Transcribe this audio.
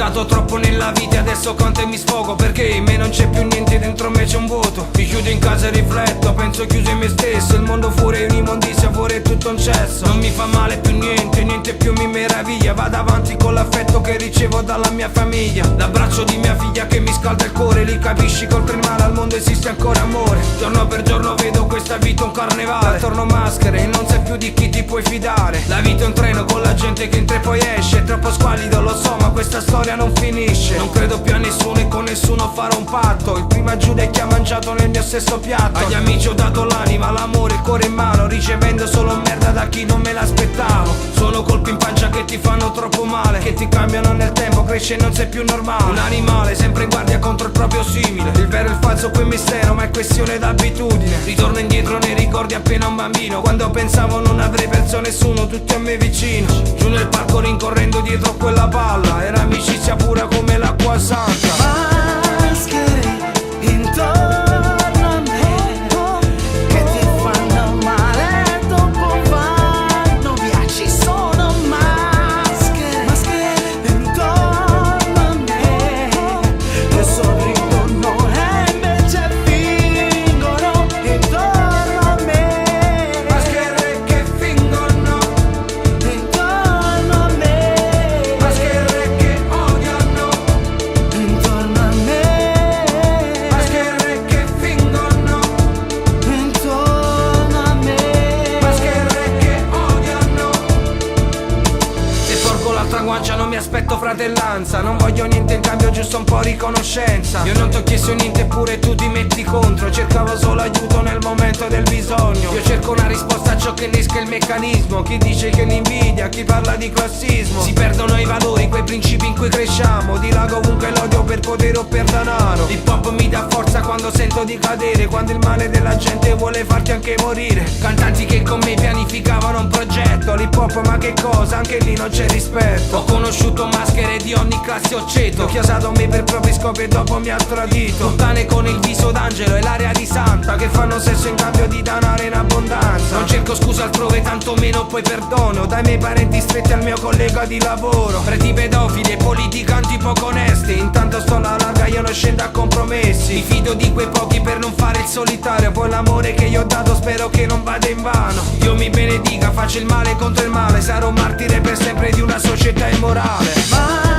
dato troppo nella vita, adesso conto e mi sfogo, perché in me non c'è più niente, dentro me c'è un vuoto. Mi chiudo in casa e rifletto, penso chiuso in me stesso. Il mondo fuori è un'immondizia, fuori è tutto un cesso. Non mi fa male più niente, niente più mi meraviglia. Vado avanti con l'affetto che ricevo dalla mia famiglia. L'abbraccio di mia figlia che mi scalda il cuore. Lì capisci che oltre il male al mondo esiste ancora amore. Giorno per giorno vedo questa vita un carnevale. Attorno maschere e non sai più di chi ti puoi fidare. La vita è un treno con la gente che entra e poi esce. È troppo squallido lo so, ma questa storia non finisce. Non credo più a nessuno e con nessuno farò un patto. Il prima Giuda che ha mangiato nel mio stesso piatto. Agli amici ho dato l'anima, l'amore, il cuore in mano, ricevendo solo merda da chi non me l'aspettavo. Sono colpi in pancia che ti fanno troppo male, che ti cambiano nel tempo, cresce e non sei più normale. Un animale sempre in guardia contro il proprio simile. Il vero e il falso qui è mistero, ma è questione d'abitudine. Ritorno indietro nei ricordi appena un bambino, quando pensavo non avrei perso nessuno, tutti a me vicino. Giù nel parco rincorrendo dietro quella palla, era amicizia pura come l'acqua santa. Maschere intorno a me che ti fanno male, dopo vanno via. Ci sono maschere intorno a me che sorridono e invece fingono intorno a me. Maschere che fingono Intorno a me, maschere che odiano, intorno a me, maschere che fingono, intorno a me. maschere che odiano. Se porgo l'altra guancia non mi aspetto fratellanza, non voglio niente in cambio, giusto un po' riconoscenza. Io non ti ho chiesto niente eppure tu ti metti contro, cercavo solo aiuto nel momento del bisogno. Io cerco una risposta a ciò che innesca il meccanismo. Chi dice che l'invidia, chi parla di classismo. Si perdono i valori, quei principi in cui cresciamo. Dilago ovunque l'odio per potere o per denaro. L'hip hop mi dà forza quando sento di cadere, quando il male della gente vuole farti anche morire. Cantanti che con me pianificavano un progetto. L'hip hop ma che cosa, anche lì non c'è rispetto. Ho conosciuto maschere di ogni classe o ceto, chi ha usato me per propri scopi e dopo mi ha tradito. Puttane con il viso d'angelo e l'aria di santa, che fanno sesso in cambio di denaro in abbondanza. Non cerco scusa altrove, tanto meno poi perdono. Dai miei parenti stretti al mio collega di lavoro. Preti pedofili e politicanti poco onesti. Intanto sto alla larga, io non scendo a compromessi. Mi fido di quei pochi per non fare il solitario. Poi l'amore che io ho dato spero che non vada in vano. Dio mi benedica, faccio il male contro il male. Sarò martire per sempre di una società immorale.